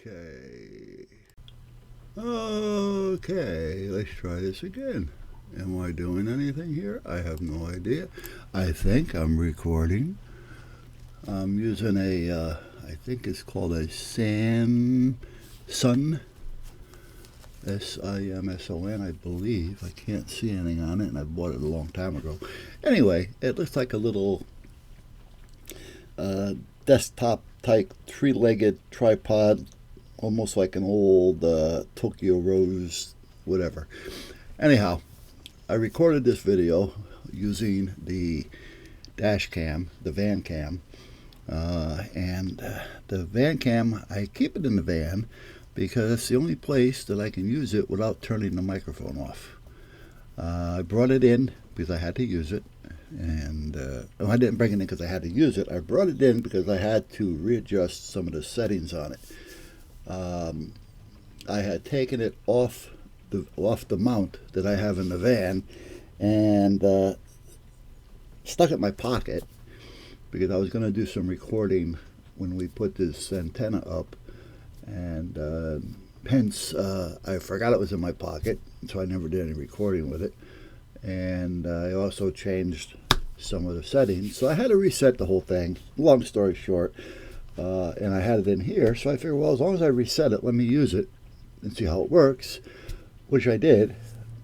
Okay. Okay, let's try this again. Am I doing anything here? I have no idea. I think I'm recording. I'm using I think it's called a Samson, Simson, I believe. I can't see anything on it, and I bought it a long time ago. Anyway, it looks like a little uh, desktop type three-legged tripod, almost like an old Tokyo Rose, whatever. Anyhow, I recorded this video using the dash cam, the van cam, and the van cam, I keep it in the van because it's the only place that I can use it without turning the microphone off. I brought it in because I had to use it, and I didn't bring it in because I had to use it. I brought it in because I had to readjust some of the settings on it. I had taken it off the mount that I have in the van and stuck it in my pocket because I was going to do some recording when we put this antenna up, and hence I forgot it was in my pocket, so I never did any recording with it. And I also changed some of the settings, so I had to reset the whole thing. Long story short, and I had it in here, so I figured, well, as long as I reset it, let me use it and see how it works, which I did.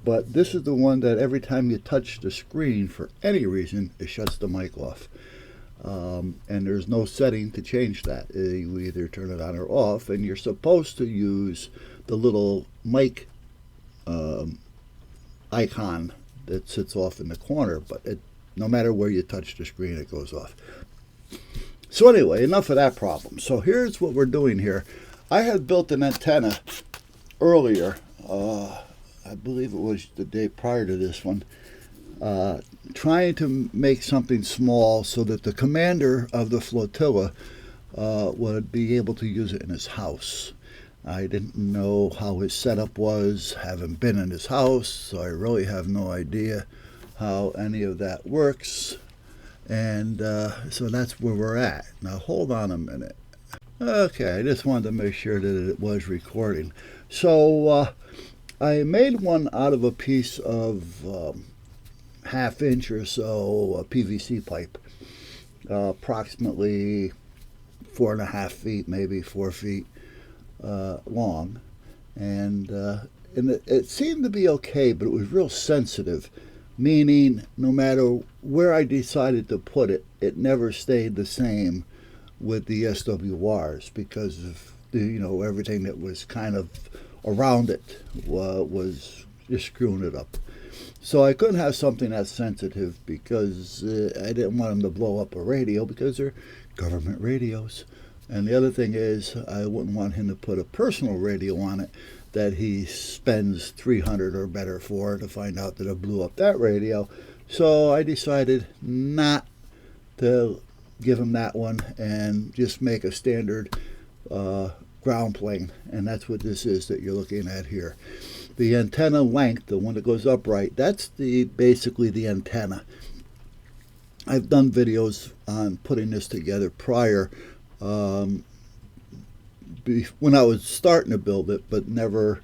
But this is the one that every time you touch the screen for any reason, it shuts the mic off. And there's no setting to change that. You either turn it on or off, and you're supposed to use the little mic icon that sits off in the corner, but no matter where you touch the screen, it goes off. So anyway, enough of that problem. So here's what we're doing here. I had built an antenna earlier, I believe it was the day prior to this one, trying to make something small so that the commander of the flotilla would be able to use it in his house. I didn't know how his setup was, haven't been in his house, so I really have no idea how any of that works. And so that's where we're at. Now hold on a minute. Okay, I just wanted to make sure that it was recording. So I made one out of a piece of half-inch or so PVC pipe, approximately 4.5 feet, maybe 4 feet long, and it seemed to be okay, but it was real sensitive, meaning no matter where I decided to put it, it never stayed the same with the SWRs because of everything that was kind of around it was just screwing it up. So I couldn't have something that sensitive because I didn't want them to blow up a radio because they're government radios. And the other thing is I wouldn't want him to put a personal radio on it that he spends $300 or better for to find out that it blew up that radio. So I decided not to give him that one and just make a standard ground plane. And that's what this is that you're looking at here. The antenna length, the one that goes upright, that's basically the antenna. I've done videos on putting this together prior when I was starting to build it, but never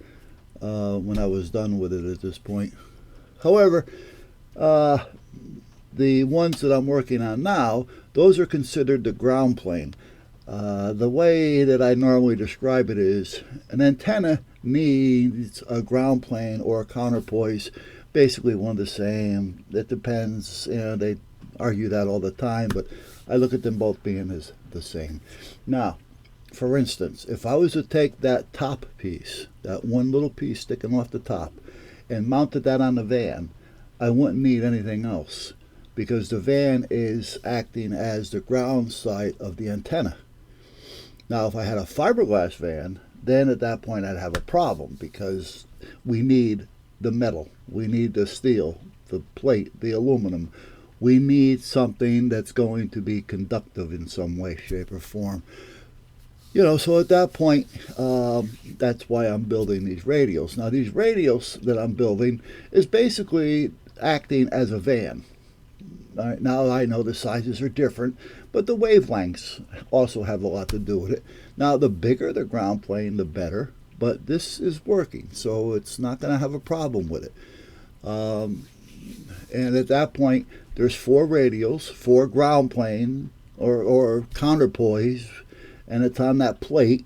when I was done with it at this point. However, the ones that I'm working on now, those are considered the ground plane. The way that I normally describe it is an antenna needs a ground plane or a counterpoise, basically one the same. It depends, they argue that all the time, but I look at them both being as the same. Now, for instance, if I was to take that top piece, that one little piece sticking off the top, and mounted that on the van, I wouldn't need anything else because the van is acting as the ground side of the antenna. Now, if I had a fiberglass van, then at that point I'd have a problem because we need the metal, we need the steel, the plate, the aluminum. We need something that's going to be conductive in some way, shape, or form. So at that point, that's why I'm building these radios. Now, these radios that I'm building is basically acting as a van. All right, now I know the sizes are different, but the wavelengths also have a lot to do with it. Now, the bigger the ground plane, the better, but this is working, so it's not going to have a problem with it. And at that point, there's 4 radials, 4 ground plane or counterpoise, and it's on that plate.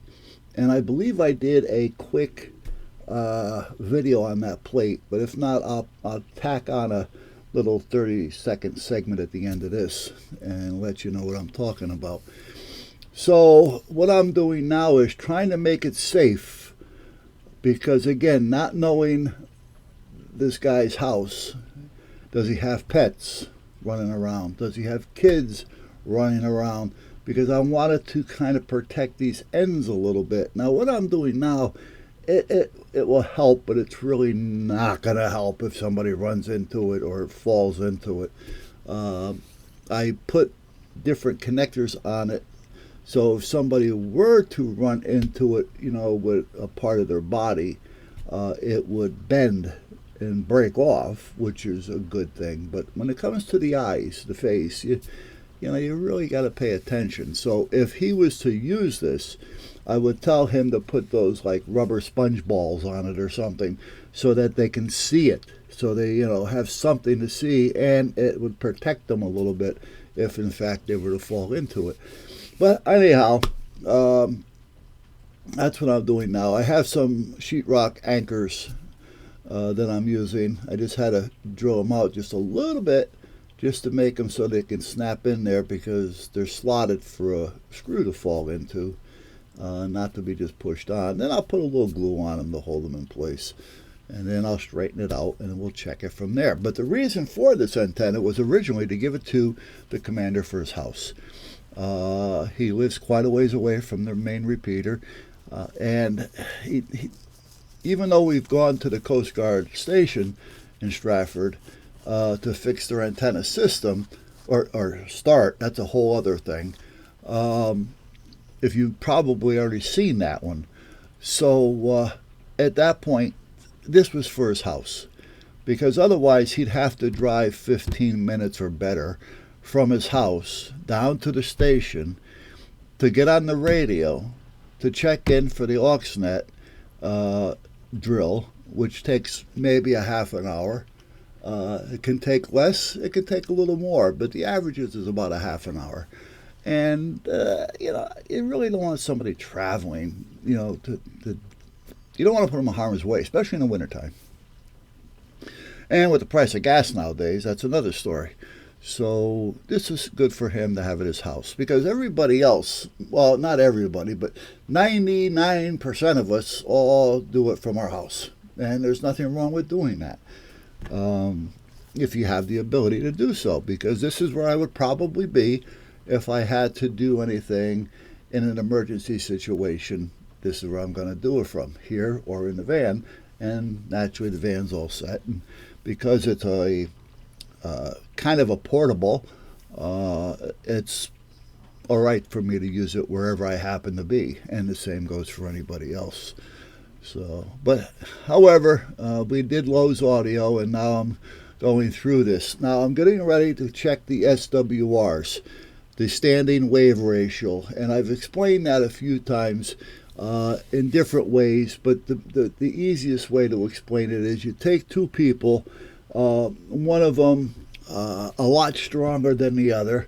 And I believe I did a quick video on that plate, but if not, I'll tack on a little 30-second segment at the end of this and let you know what I'm talking about. So what I'm doing now is trying to make it safe, because again, not knowing this guy's house, does he have pets running around? Does he have kids running around? Because I wanted to kind of protect these ends a little bit. Now what I'm doing now, it will help, but it's really not going to help if somebody runs into it or falls into it. I put different connectors on it, so if somebody were to run into it, with a part of their body, it would bend and break off, which is a good thing. But when it comes to the eyes, the face, you really got to pay attention. So if he was to use this, I would tell him to put those like rubber sponge balls on it or something, so that they can see it, so they have something to see, and it would protect them a little bit if in fact they were to fall into it. But anyhow, that's what I'm doing now. I have some sheetrock anchors that I'm using. I just had to drill them out just a little bit, just to make them so they can snap in there, because they're slotted for a screw to fall into, not to be just pushed on. Then I'll put a little glue on them to hold them in place, and then I'll straighten it out, and we'll check it from there. But the reason for this antenna was originally to give it to the commander for his house. He lives quite a ways away from their main repeater, and he, even though we've gone to the Coast Guard station in Stratford to fix their antenna system, or start, that's a whole other thing. If you've probably already seen that one. So at that point, this was for his house, because otherwise he'd have to drive 15 minutes or better from his house down to the station to get on the radio to check in for the AuxNet drill, which takes maybe a half an hour. It can take less, it can take a little more, but the averages is about a half an hour. And you really don't want somebody traveling, you don't want to put them in harm's way, especially in the wintertime. And with the price of gas nowadays, that's another story. So this is good for him to have at his house, because everybody else, well, not everybody, but 99% of us all do it from our house. And there's nothing wrong with doing that, if you have the ability to do so, because this is where I would probably be if I had to do anything in an emergency situation. This is where I'm going to do it from, here or in the van. And naturally the van's all set, and because it's a kind of a portable, it's all right for me to use it wherever I happen to be, and the same goes for anybody else. So, but however, we did Lowe's audio, and now I'm going through this. Now I'm getting ready to check the SWRs, the standing wave ratio, and I've explained that a few times in different ways, but the easiest way to explain it is you take two people, one of them a lot stronger than the other,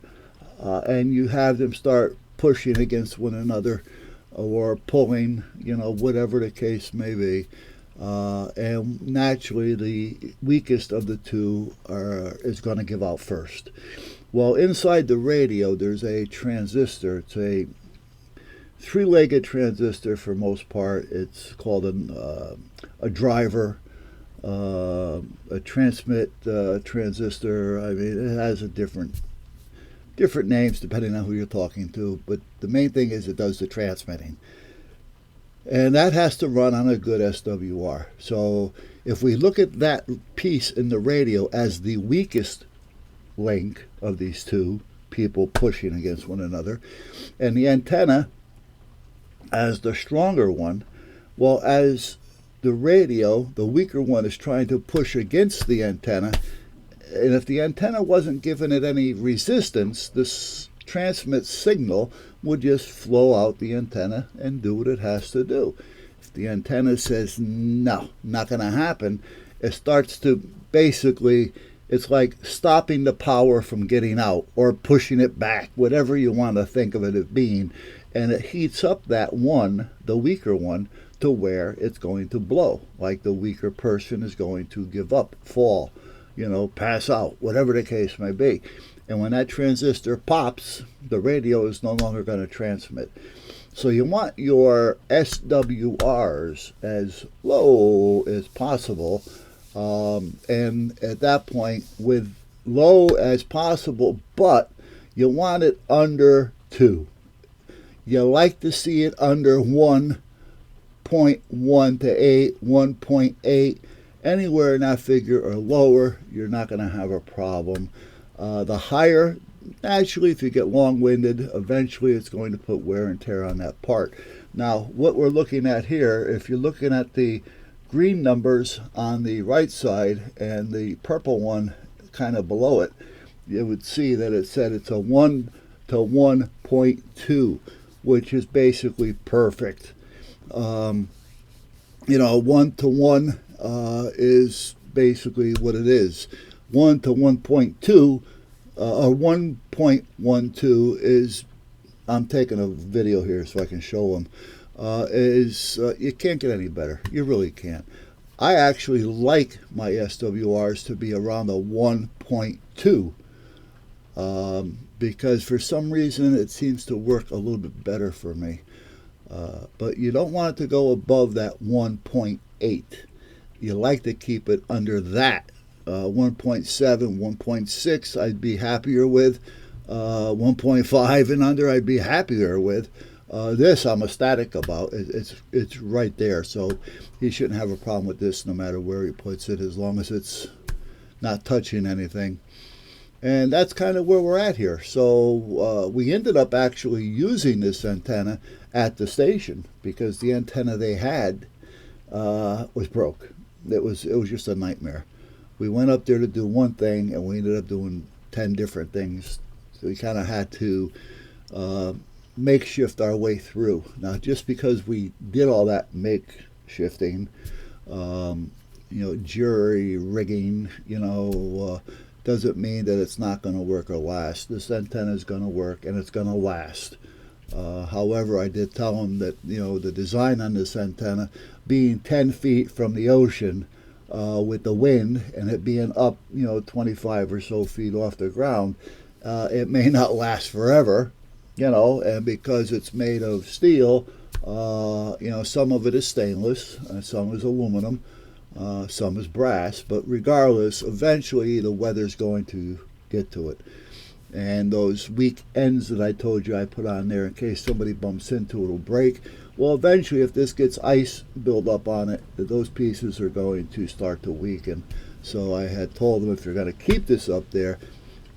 and you have them start pushing against one another or pulling, whatever the case may be. And naturally the weakest of the two is going to give out first. Well, inside the radio there's a transistor. It's a three-legged transistor for most part. It's called a driver, a transmit transistor. I mean, it has a different names depending on who you're talking to, but the main thing is it does the transmitting. And that has to run on a good SWR. So if we look at that piece in the radio as the weakest link of these two people pushing against one another, and the antenna as the stronger one, well, as the radio, the weaker one is trying to push against the antenna, And if the antenna wasn't giving it any resistance, this transmit signal would just flow out the antenna and do what it has to do. If the antenna says, no, not going to happen, it starts to basically, it's like stopping the power from getting out or pushing it back, whatever you want to think of it as being. And it heats up that one, the weaker one, to where it's going to blow, like the weaker person is going to give up, fall, pass out, whatever the case may be. And when that transistor pops, the radio is no longer going to transmit. So you want your SWRs as low as possible, and at that point, with low as possible, but you want it under 2. You like to see it under 1.1 to 8, 1.8, anywhere in that figure or lower, you're not going to have a problem. The higher, naturally, if you get long-winded, eventually it's going to put wear and tear on that part. Now, what we're looking at here, if you're looking at the green numbers on the right side and the purple one kind of below it, you would see that it said it's a 1 to 1.2, which is basically perfect. 1 to 1 is basically what it is. 1 to 1.2 or 1.12 is, I'm taking a video here so I can show them, you can't get any better. You really can't. I actually like my SWRs to be around the 1.2 because for some reason it seems to work a little bit better for me. But you don't want it to go above that 1.8. You like to keep it under that. 1.7, 1.6 I'd be happier with. 1.5 and under I'd be happier with. This I'm ecstatic about. It's right there, so he shouldn't have a problem with this no matter where he puts it, as long as it's not touching anything. And that's kind of where we're at here. So we ended up actually using this antenna at the station because the antenna they had was broke. It was just a nightmare. We went up there to do one thing and we ended up doing 10 different things. So we kind of had to makeshift our way through. Now, just because we did all that makeshifting, jury rigging, doesn't mean that it's not going to work or last. This antenna is going to work and it's going to last. However, I did tell him that, the design on this antenna being 10 feet from the ocean with the wind and it being up, 25 or so feet off the ground, it may not last forever, and because it's made of steel, some of it is stainless, and some is aluminum, some is brass, but regardless, eventually the weather's going to get to it. And those weak ends that I told you I put on there in case somebody bumps into it will break. Well, eventually, if this gets ice built up on it, those pieces are going to start to weaken. So I had told them, if you're going to keep this up there,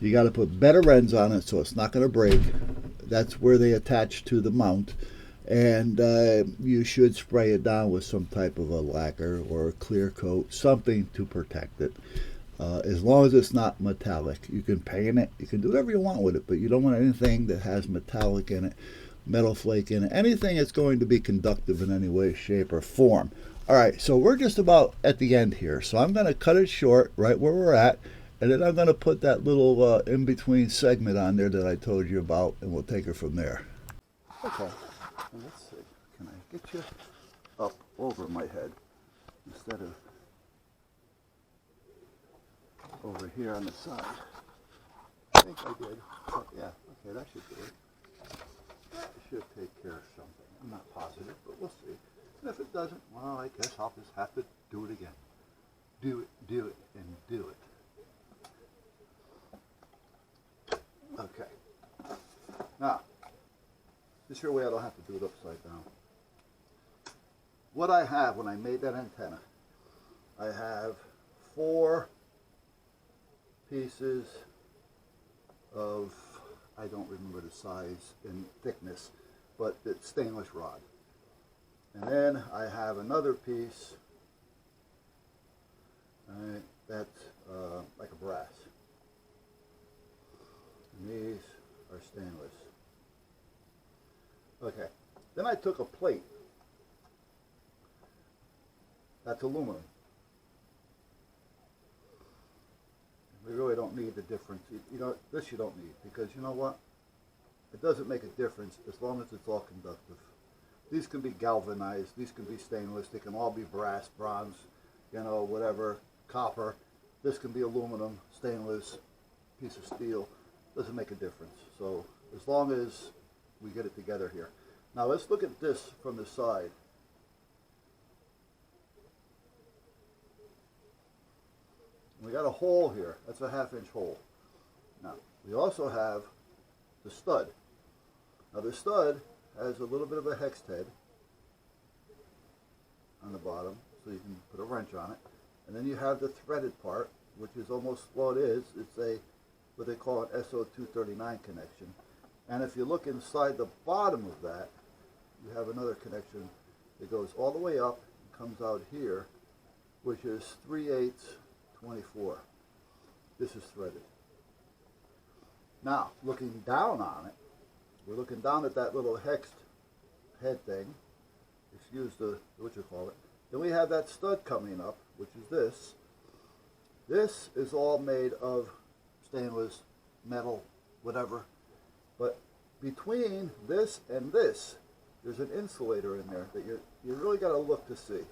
you got to put better ends on it so it's not going to break. That's where they attach to the mount. And you should spray it down with some type of a lacquer or a clear coat, something to protect it. As long as it's not metallic. You can paint it, you can do whatever you want with it, but you don't want anything that has metallic in it, metal flake in it, anything that's going to be conductive in any way, shape, or form. All right, so we're just about at the end here, so I'm going to cut it short right where we're at, and then I'm going to put that little in-between segment on there that I told you about, and we'll take it from there. Okay, let's see. Can I get you up over my head instead of over here on the side? I think I did. Oh, yeah, okay, that should do it. That should take care of something. I'm not positive, but we'll see. And if it doesn't, well, I guess I'll just have to do it again. Do it, and do it. Okay. Now, this here way I don't have to do it upside down. What I have when I made that antenna, I have 4 pieces of, I don't remember the size and thickness, but it's stainless rod. And then I have another piece that's like a brass. And these are stainless. Okay, then I took a plate. That's aluminum. We really don't need the difference. You know, this you don't need, because you know what? It doesn't make a difference as long as it's all conductive. These can be galvanized, these can be stainless, they can all be brass, bronze, you know, whatever, copper. This can be aluminum, stainless, piece of steel. Doesn't make a difference. So as long as we get it together here. Now let's look at this from the side. We got a hole here. That's a 1/2 inch hole. Now, we also have the stud. Now the stud has a little bit of a hex head on the bottom, so you can put a wrench on it. And then you have the threaded part, which is almost, well it is, it's a, what they call an SO239 connection. And if you look inside the bottom of that, you have another connection that goes all the way up and comes out here, which is 3/8 24. This is threaded. Now, looking down on it, we're looking down at that little hexed head thing. Excuse the, what you call it. Then we have that stud coming up, which is this. This is all made of stainless, metal, whatever. But between this and this, there's an insulator in there that you really got to look to see.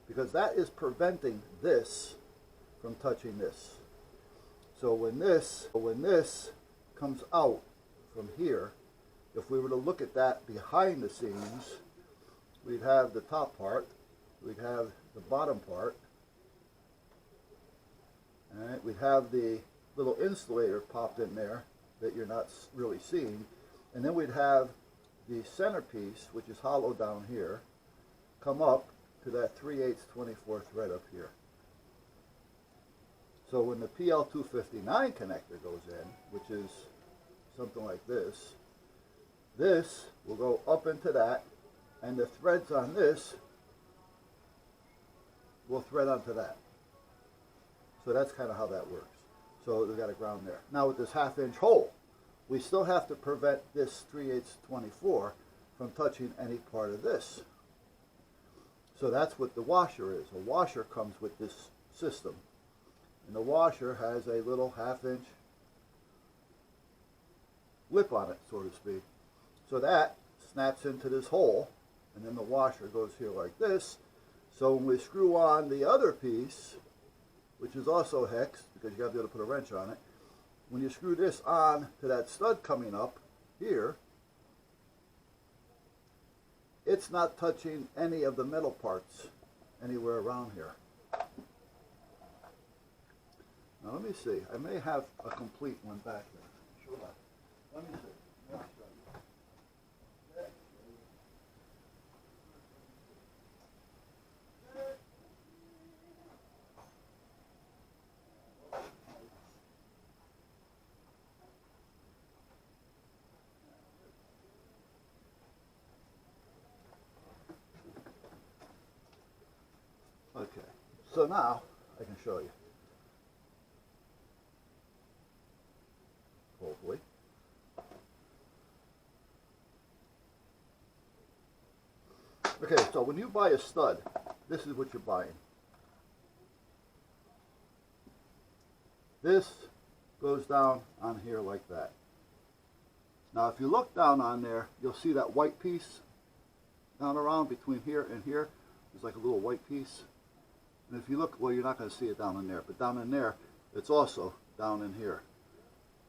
Because that is preventing this from touching this. So when this comes out from here, if we were to look at that behind the scenes, we'd have the top part, we'd have the bottom part, and we'd have the little insulator popped in there that you're not really seeing, and then we'd have the centerpiece, which is hollow down here, come up to that 3/8 24 thread up here. So when the PL259 connector goes in, which is something like this, this will go up into that, and the threads on this will thread onto that. So that's kind of how that works. So we got a ground there. Now with this 1/2 inch hole, we still have to prevent this 3/8 24 from touching any part of this. So that's what the washer is. A washer comes with this system. And the washer has a little 1/2 inch lip on it, so to speak. So that snaps into this hole, and then the washer goes here like this. So when we screw on the other piece, which is also hex, because you got to be able to put a wrench on it, when you screw this on to that stud coming up here, it's not touching any of the metal parts anywhere around here. Now let me see. I may have a complete one back there. Sure. Let me see. Let me show you. Okay. So now I can show you. Hopefully. Okay, so when you buy a stud, this is what you're buying. This goes down on here like that. Now if you look down on there, you'll see that white piece down around between here and here. There's like a little white piece. And if you look, well, you're not going to see it down in there, but down in there, it's also down in here.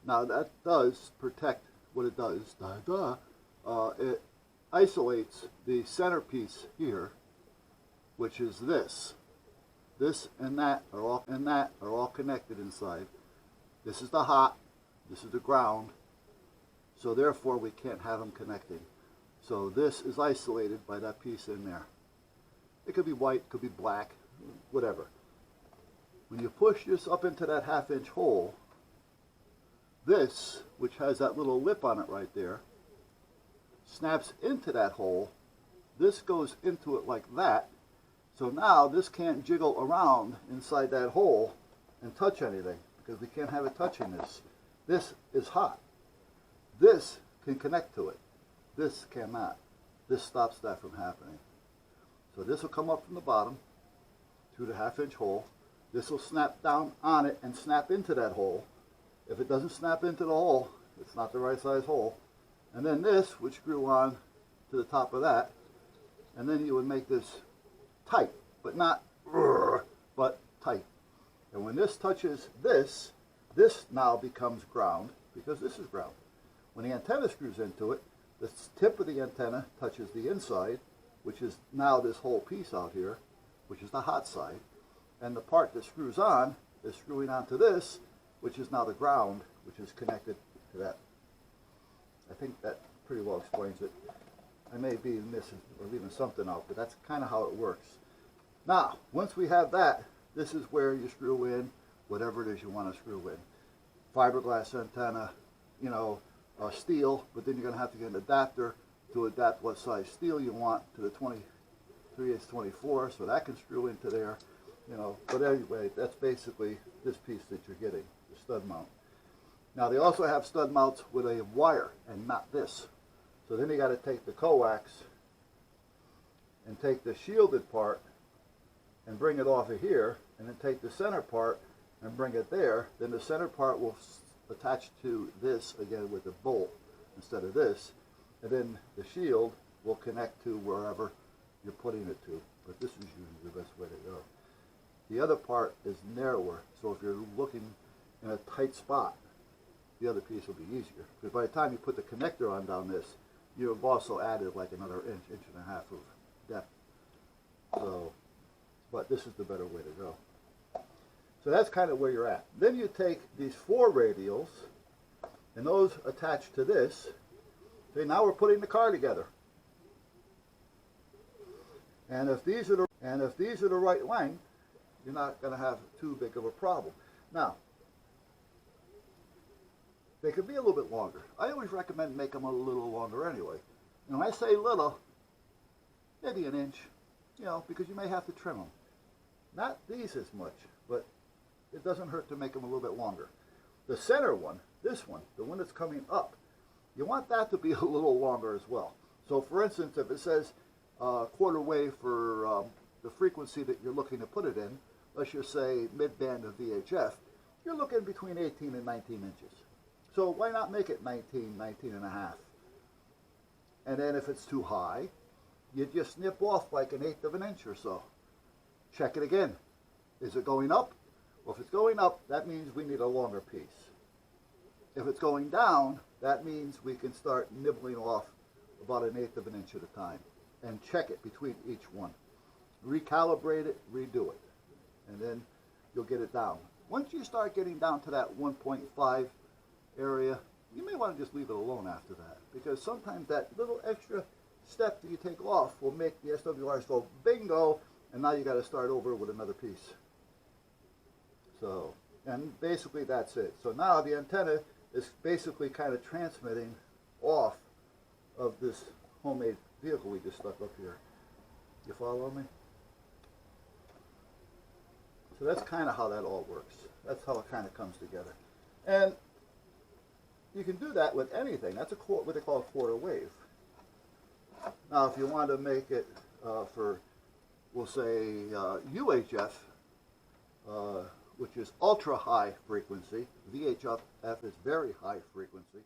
Now that does protect what it does. It isolates the centerpiece here, which is this. This and that are all connected inside. This is the hot, this is the ground, so therefore we can't have them connecting. So this is isolated by that piece in there. It could be white, it could be black, whatever. When you push this up into that 1/2 inch hole, this, which has that little lip on it right there, snaps into that hole. This goes into it like that. So now this can't jiggle around inside that hole and touch anything, because we can't have it touching this. This is hot. This can connect to it. This cannot. This stops that from happening. So this will come up from the bottom through the 1/2 inch hole. This will snap down on it and snap into that hole. If it doesn't snap into the hole, it's not the right size hole. And then this would screw on to the top of that, and then you would make this tight, but not but tight. And when this touches this, this now becomes ground, because this is ground. When the antenna screws into it, the tip of the antenna touches the inside, which is now this whole piece out here, which is the hot side. And the part that screws on is screwing onto this, which is now the ground, which is connected to that. I think that pretty well explains it. I may be missing or leaving something out, but that's kind of how it works. Now, once we have that, this is where you screw in whatever it is you want to screw in. Fiberglass antenna, you know, steel, but then you're going to have to get an adapter to adapt what size steel you want to the 23/24, so that can screw into there, you know. But anyway, that's basically this piece that you're getting, the stud mount. Now, they also have stud mounts with a wire and not this. So then you got to take the coax and take the shielded part and bring it off of here, and then take the center part and bring it there. Then the center part will attach to this again with a bolt instead of this, and then the shield will connect to wherever you're putting it to. But this is usually the best way to go. The other part is narrower, so if you're looking in a tight spot, the other piece will be easier. Because by the time you put the connector on down this, you have also added like another inch, inch and a half of depth. So, but this is the better way to go. So that's kind of where you're at. Then you take these 4 radials, and those attach to this. Okay, now we're putting the car together. And if these are the right length, you're not going to have too big of a problem. Now, they could be a little bit longer. I always recommend make them a little longer anyway. And when I say little, maybe an inch, you know, because you may have to trim them. Not these as much, but it doesn't hurt to make them a little bit longer. The center one, this one, the one that's coming up, you want that to be a little longer as well. So for instance, if it says quarter wave for the frequency that you're looking to put it in, let's just say mid-band of VHF, you're looking between 18 and 19 inches. So why not make it 19, 19 and a half? And then if it's too high, you just snip off like 1/8 of an inch or so. Check it again. Is it going up? Well, if it's going up, that means we need a longer piece. If it's going down, that means we can start nibbling off about 1/8 of an inch at a time. And check it between each one. Recalibrate it, redo it. And then you'll get it down. Once you start getting down to that 1.5 area, you may want to just leave it alone after that, because sometimes that little extra step that you take off will make the SWRs go bingo, and now you got to start over with another piece. So, and basically that's it. So now the antenna is basically kind of transmitting off of this homemade vehicle we just stuck up here. You follow me? So that's kind of how that all works. That's how it kind of comes together. And you can do that with anything. That's what they call a quarter wave. Now, if you want to make it for, we'll say, UHF, which is ultra high frequency, VHF is very high frequency.